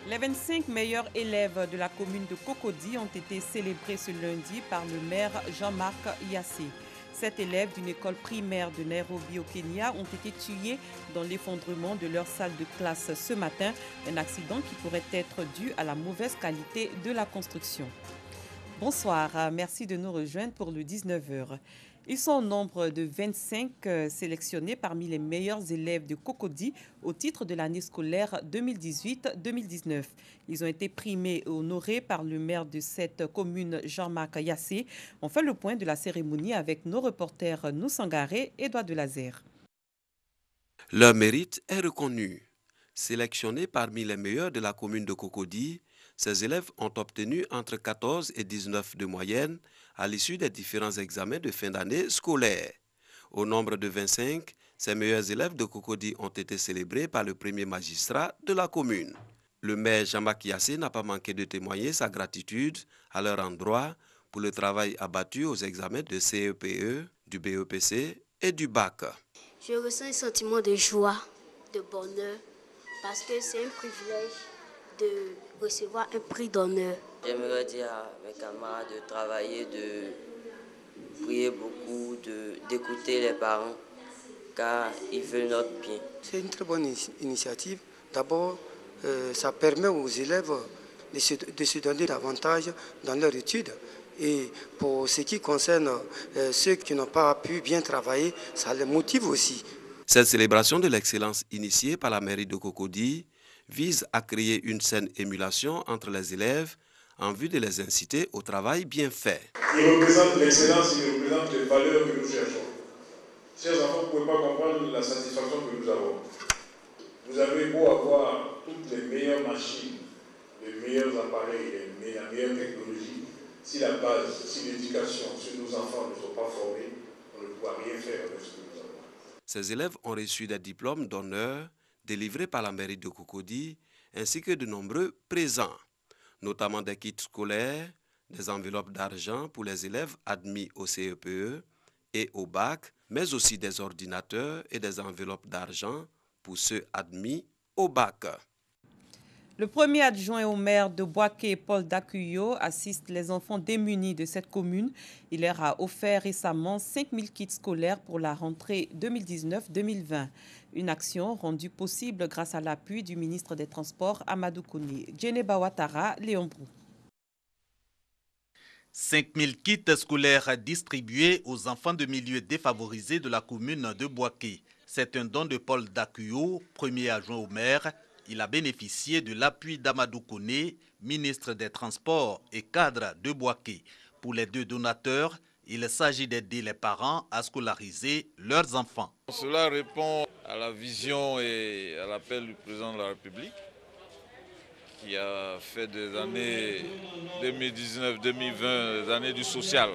Les 25 meilleurs élèves de la commune de Cocody ont été célébrés ce lundi par le maire Jean-Marc Yassé. 7 élèves d'une école primaire de Nairobi au Kenya ont été tués dans l'effondrement de leur salle de classe ce matin, un accident qui pourrait être dû à la mauvaise qualité de la construction. Bonsoir, merci de nous rejoindre pour le 19h. Ils sont au nombre de 25 sélectionnés parmi les meilleurs élèves de Cocody au titre de l'année scolaire 2018-2019. Ils ont été primés et honorés par le maire de cette commune, Jean-Marc Yassé. On fait le point de la cérémonie avec nos reporters Noussangaré et Edouard Delazer. Leur mérite est reconnu. Sélectionnés parmi les meilleurs de la commune de Cocody, ces élèves ont obtenu entre 14 et 19 de moyenne à l'issue des différents examens de fin d'année scolaire. Au nombre de 25, ces meilleurs élèves de Cocody ont été célébrés par le premier magistrat de la commune. Le maire Jean-Marc Yassé n'a pas manqué de témoigner sa gratitude à leur endroit pour le travail abattu aux examens de CEPE, du BEPC et du bac. Je ressens un sentiment de joie, de bonheur, parce que c'est un privilège de recevoir un prix d'honneur. J'aimerais dire à mes camarades de travailler, de prier beaucoup, d'écouter les parents, car ils veulent notre bien. C'est une très bonne initiative. D'abord, ça permet aux élèves de se donner davantage dans leur étude. Et pour ce qui concerne ceux qui n'ont pas pu bien travailler, ça les motive aussi. Cette célébration de l'excellence initiée par la mairie de Cocody vise à créer une saine émulation entre les élèves en vue de les inciter au travail bien fait. Il représente l'excellence, il représente les valeurs que nous cherchons. Chers enfants, vous ne pouvez pas comprendre la satisfaction que nous avons. Vous avez beau avoir toutes les meilleures machines, les meilleurs appareils, la meilleure technologie. Si la base, si l'éducation, si nos enfants ne sont pas formés, on ne pourra rien faire avec ce que nous avons. Ces élèves ont reçu des diplômes d'honneur délivrés par la mairie de Cocody ainsi que de nombreux présents, notamment des kits scolaires, des enveloppes d'argent pour les élèves admis au CEPE et au bac, mais aussi des ordinateurs et des enveloppes d'argent pour ceux admis au bac. Le premier adjoint au maire de Boaké, Paul Dacuyo, assiste les enfants démunis de cette commune. Il leur a offert récemment 5000 kits scolaires pour la rentrée 2019-2020. Une action rendue possible grâce à l'appui du ministre des Transports, Amadou Kone. Djeneba Ouattara, Léon Brou. 5000 kits scolaires distribués aux enfants de milieux défavorisés de la commune de Boaké. C'est un don de Paul Dacuyo, premier adjoint au maire. Il a bénéficié de l'appui d'Amadou Kone, ministre des Transports et cadre de Boaké. Pour les deux donateurs, il s'agit d'aider les parents à scolariser leurs enfants. Cela répond à la vision et à l'appel du président de la République qui a fait des années 2019-2020 des années du social.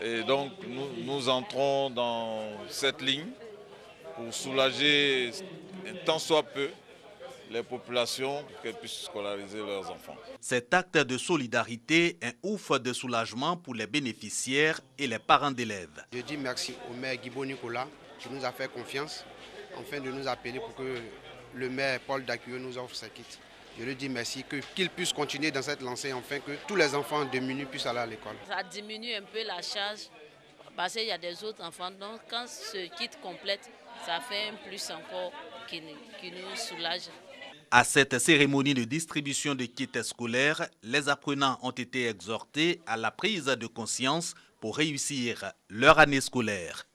Et donc nous entrons dans cette ligne pour soulager un tant soit peu les populations pour qu'elles puissent scolariser leurs enfants. Cet acte de solidarité est un ouf de soulagement pour les bénéficiaires et les parents d'élèves. Je dis merci au maire Guibo Nicolas qui nous a fait confiance afin de nous appeler pour que le maire Paul Dacuyo nous offre ses kits. Je lui dis merci, qu'il puisse continuer dans cette lancée afin que tous les enfants démunis puissent aller à l'école. Ça diminue un peu la charge parce qu'il y a des autres enfants. Donc quand ce kit complète, ça fait un plus encore qui nous soulage. À cette cérémonie de distribution de kits scolaires, les apprenants ont été exhortés à la prise de conscience pour réussir leur année scolaire.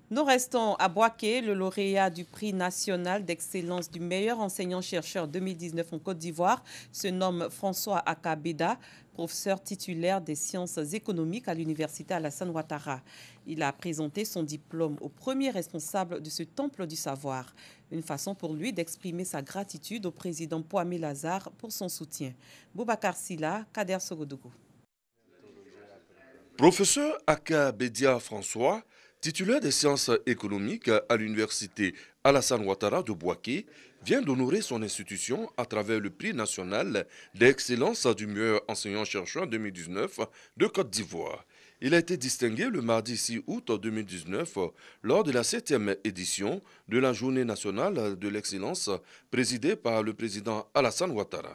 Nous restons à Boaké. Le lauréat du prix national d'excellence du meilleur enseignant-chercheur 2019 en Côte d'Ivoire se nomme François Akabeda, professeur titulaire des sciences économiques à l'université Alassane Ouattara. Il a présenté son diplôme au premier responsable de ce temple du savoir. Une façon pour lui d'exprimer sa gratitude au président Kwame Lazare pour son soutien. Boubacar Silla, Kader Sogodougou. Professeur Akabedia François, titulaire des sciences économiques à l'université Alassane Ouattara de Boaké, vient d'honorer son institution à travers le prix national d'excellence du meilleur enseignant-chercheur 2019 de Côte d'Ivoire. Il a été distingué le mardi 6 août 2019 lors de la 7e édition de la Journée nationale de l'excellence présidée par le président Alassane Ouattara.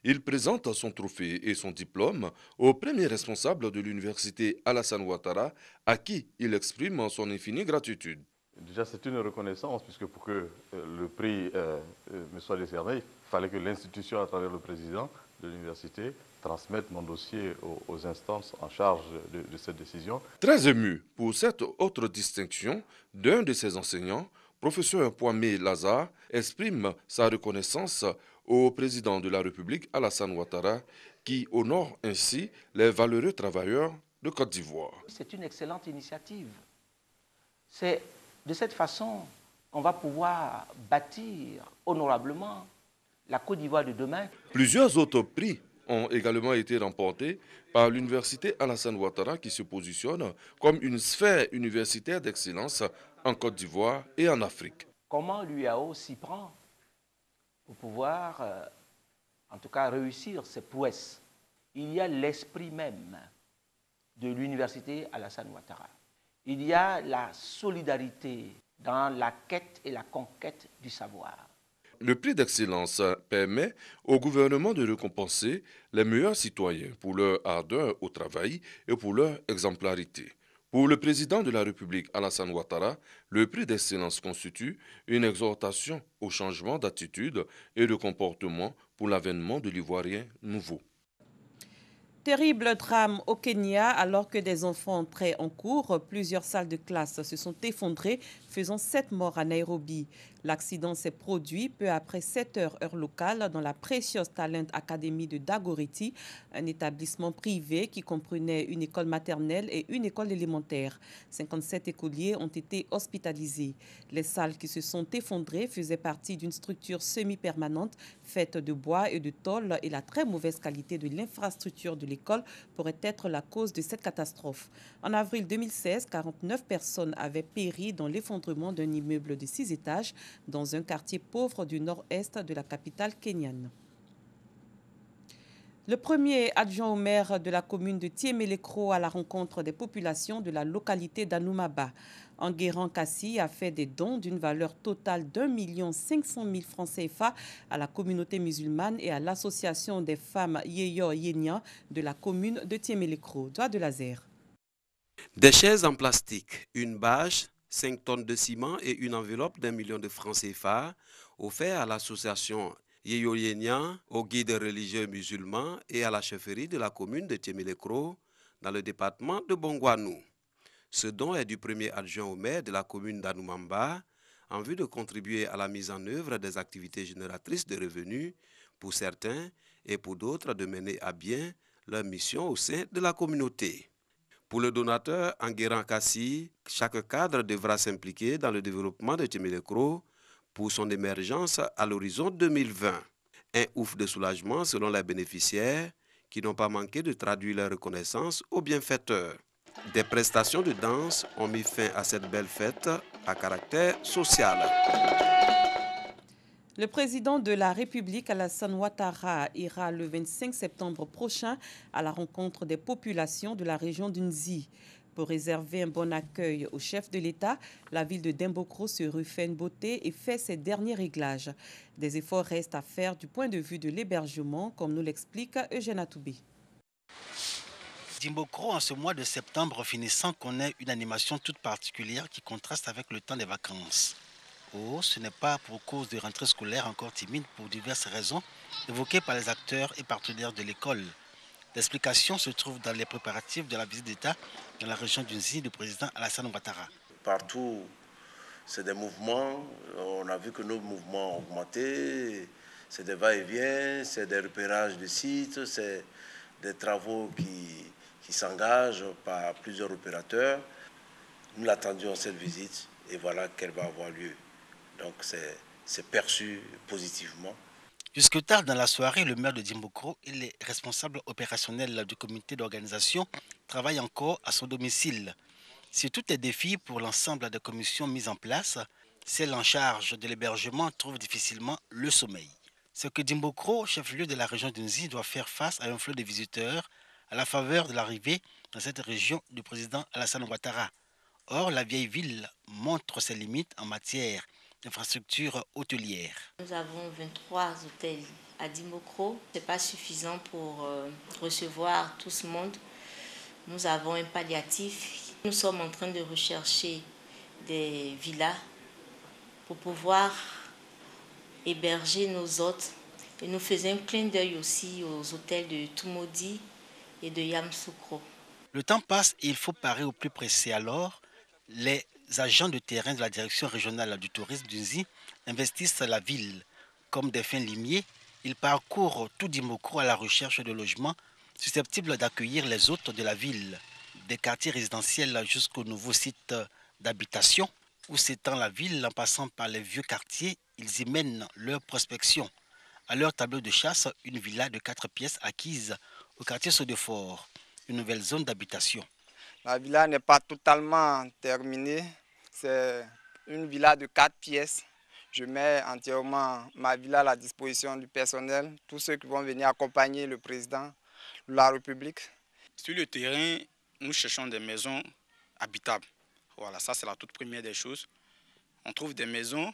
Il présente son trophée et son diplôme au premier responsable de l'université Alassane Ouattara, à qui il exprime son infinie gratitude. Déjà, c'est une reconnaissance, puisque pour que le prix me soit décerné, il fallait que l'institution, à travers le président de l'université, transmette mon dossier aux instances en charge de cette décision. Très ému pour cette autre distinction d'un de ses enseignants, professeur Kwame Lazare exprime sa reconnaissance au président de la République, Alassane Ouattara, qui honore ainsi les valeureux travailleurs de Côte d'Ivoire. C'est une excellente initiative. C'est de cette façon qu'on va pouvoir bâtir honorablement la Côte d'Ivoire de demain. Plusieurs autres prix ont également été remportés par l'université Alassane Ouattara, qui se positionne comme une sphère universitaire d'excellence en Côte d'Ivoire et en Afrique. Comment l'UAO s'y prend pour pouvoir, en tout cas, réussir ses prouesses? Il y a l'esprit même de l'université Alassane Ouattara. Il y a la solidarité dans la quête et la conquête du savoir. Le prix d'excellence permet au gouvernement de récompenser les meilleurs citoyens pour leur ardeur au travail et pour leur exemplarité. Pour le président de la République, Alassane Ouattara, le prix d'excellence constitue une exhortation au changement d'attitude et de comportement pour l'avènement de l'Ivoirien nouveau. Terrible drame au Kenya, alors que des enfants entraient en cours, plusieurs salles de classe se sont effondrées, faisant 7 morts à Nairobi. L'accident s'est produit peu après 7 heures heure locale dans la Precious Talent Academy de Dagoretti, un établissement privé qui comprenait une école maternelle et une école élémentaire. 57 écoliers ont été hospitalisés. Les salles qui se sont effondrées faisaient partie d'une structure semi-permanente faite de bois et de tôle, et la très mauvaise qualité de l'infrastructure de l'école pourrait être la cause de cette catastrophe. En avril 2016, 49 personnes avaient péri dans l'effondrement d'un immeuble de 6 étages dans un quartier pauvre du nord-est de la capitale kenyane. Le premier adjoint au maire de la commune de Tiemelekro à la rencontre des populations de la localité d'Anoumaba, Enguerrand Kassi, a fait des dons d'une valeur totale d'1 500 000 francs CFA à la communauté musulmane et à l'association des femmes Yeyo Yenya de la commune de Tiemelekro. Doigt de laser. Des chaises en plastique, une bâche, 5 tonnes de ciment et une enveloppe d'1 million de francs CFA offerts à l'association Yeyo Yenya, aux guides religieux musulmans et à la chefferie de la commune de Tiemelekro dans le département de Bongwanou. Ce don est du premier adjoint au maire de la commune d'Anoumamba en vue de contribuer à la mise en œuvre des activités génératrices de revenus pour certains et pour d'autres de mener à bien leur mission au sein de la communauté. Pour le donateur Enguerrand Kassi, chaque cadre devra s'impliquer dans le développement de Tiemelekro pour son émergence à l'horizon 2020. Un ouf de soulagement selon les bénéficiaires qui n'ont pas manqué de traduire leur reconnaissance aux bienfaiteurs. Des prestations de danse ont mis fin à cette belle fête à caractère social. Le président de la République, Alassane Ouattara, ira le 25 septembre prochain à la rencontre des populations de la région d'Unzi. Pour réserver un bon accueil au chef de l'État, la ville de Dimbokro se refait une beauté et fait ses derniers réglages. Des efforts restent à faire du point de vue de l'hébergement, comme nous l'explique Eugène Atoubé. Dimbokro, en ce mois de septembre finissant, connaît une animation toute particulière qui contraste avec le temps des vacances. Oh, ce n'est pas pour cause de rentrée scolaire encore timide pour diverses raisons évoquées par les acteurs et partenaires de l'école. L'explication se trouve dans les préparatifs de la visite d'État dans la région d'Unzi du président Alassane Ouattara. Partout, c'est des mouvements. On a vu que nos mouvements ont augmenté. C'est des va-et-vient, c'est des repérages de sites, c'est des travaux qui s'engagent par plusieurs opérateurs. Nous l'attendions cette visite et voilà qu'elle va avoir lieu. Donc c'est perçu positivement. Jusque tard dans la soirée, le maire de Dimbokro et les responsables opérationnels du comité d'organisation travaillent encore à son domicile. Si tout est défi pour l'ensemble des commissions mises en place, celle en charge de l'hébergement trouve difficilement le sommeil. C'est que Dimbokro, chef-lieu de la région d'Unzi, doit faire face à un flot de visiteurs à la faveur de l'arrivée dans cette région du président Alassane Ouattara. Or, la vieille ville montre ses limites en matière d'infrastructures hôtelières. Nous avons 23 hôtels à Dimokro. Ce n'est pas suffisant pour recevoir tout ce monde. Nous avons un palliatif. Nous sommes en train de rechercher des villas pour pouvoir héberger nos hôtes. Et nous faisons un clin d'œil aussi aux hôtels de Tumodi et de Yamsoukro. Le temps passe et il faut parer au plus pressé. Alors, les agents de terrain de la direction régionale du tourisme d'Unzi investissent la ville. Comme des fins limiers, ils parcourent tout Dimokro à la recherche de logements susceptibles d'accueillir les hôtes de la ville, des quartiers résidentiels jusqu'au nouveau site d'habitation où s'étend la ville en passant par les vieux quartiers. Ils y mènent leur prospection. À leur tableau de chasse, une villa de 4 pièces acquise au quartier Sodefort, une nouvelle zone d'habitation. La villa n'est pas totalement terminée. C'est une villa de 4 pièces. Je mets entièrement ma villa à la disposition du personnel, tous ceux qui vont venir accompagner le président de la République. Sur le terrain, nous cherchons des maisons habitables. Voilà, ça c'est la toute première des choses. On trouve des maisons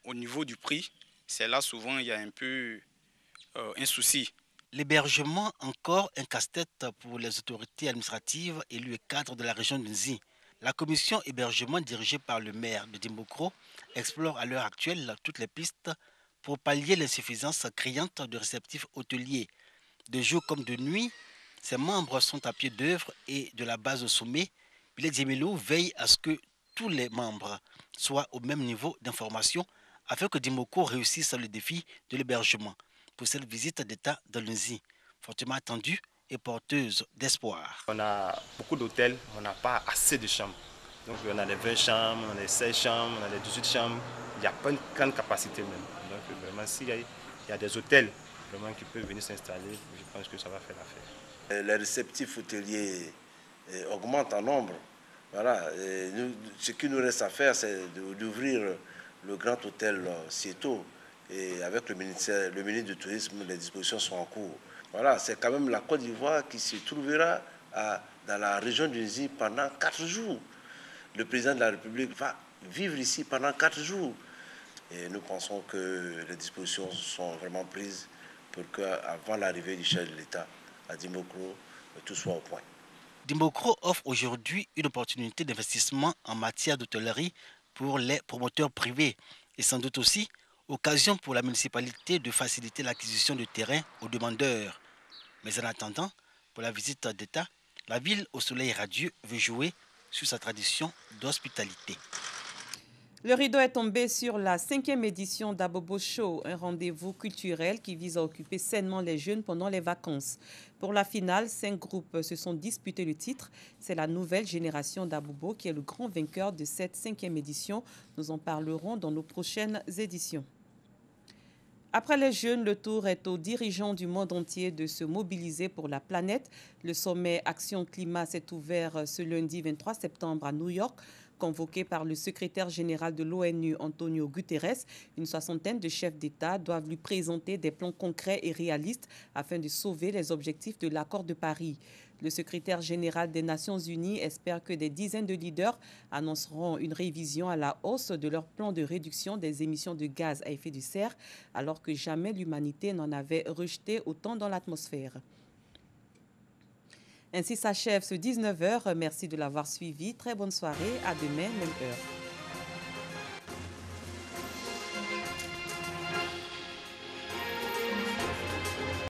au niveau du prix. C'est là souvent il y a un peu un souci. L'hébergement, encore un casse-tête pour les autorités administratives élues et cadres de la région d'Unzi. La commission hébergement dirigée par le maire de Dimokro explore à l'heure actuelle toutes les pistes pour pallier l'insuffisance criante de réceptifs hôteliers. De jour comme de nuit, ses membres sont à pied d'œuvre et de la base au sommet. Billet Djemelo veille à ce que tous les membres soient au même niveau d'information afin que Dimokro réussisse le défi de l'hébergement pour cette visite d'État de l'Unzi, fortement attendue et porteuse d'espoir. On a beaucoup d'hôtels, on n'a pas assez de chambres. Donc on a les 20 chambres, on a les 16 chambres, on a les 18 chambres. Il n'y a pas une grande capacité même. Donc vraiment, s'il y a des hôtels vraiment qui peuvent venir s'installer, je pense que ça va faire l'affaire. Les réceptifs hôteliers augmentent en nombre. Voilà. Ce qui nous reste à faire, c'est d'ouvrir le grand hôtel Sieto. Et avec le ministre du Tourisme, les dispositions sont en cours. Voilà, c'est quand même la Côte d'Ivoire qui se trouvera dans la région d'Unzi pendant 4 jours. Le président de la République va vivre ici pendant 4 jours. Et nous pensons que les dispositions sont vraiment prises pour qu'avant l'arrivée du chef de l'État à Dimokro, tout soit au point. Dimokro offre aujourd'hui une opportunité d'investissement en matière d'hôtellerie pour les promoteurs privés et sans doute aussi occasion pour la municipalité de faciliter l'acquisition de terrain aux demandeurs. Mais en attendant, pour la visite d'État, la ville au soleil radieux veut jouer sur sa tradition d'hospitalité. Le rideau est tombé sur la 5e édition d'Abobo Show, un rendez-vous culturel qui vise à occuper sainement les jeunes pendant les vacances. Pour la finale, 5 groupes se sont disputés le titre. C'est la nouvelle génération d'Abobo qui est le grand vainqueur de cette 5e édition. Nous en parlerons dans nos prochaines éditions. Après les jeunes, le tour est aux dirigeants du monde entier de se mobiliser pour la planète. Le sommet Action Climat s'est ouvert ce lundi 23 septembre à New York. Convoqué par le secrétaire général de l'ONU, Antonio Guterres, une 60aine de chefs d'État doivent lui présenter des plans concrets et réalistes afin de sauver les objectifs de l'accord de Paris. Le secrétaire général des Nations Unies espère que des dizaines de leaders annonceront une révision à la hausse de leur plan de réduction des émissions de gaz à effet de serre, alors que jamais l'humanité n'en avait rejeté autant dans l'atmosphère. Ainsi s'achève ce 19h. Merci de l'avoir suivi. Très bonne soirée. À demain, même heure.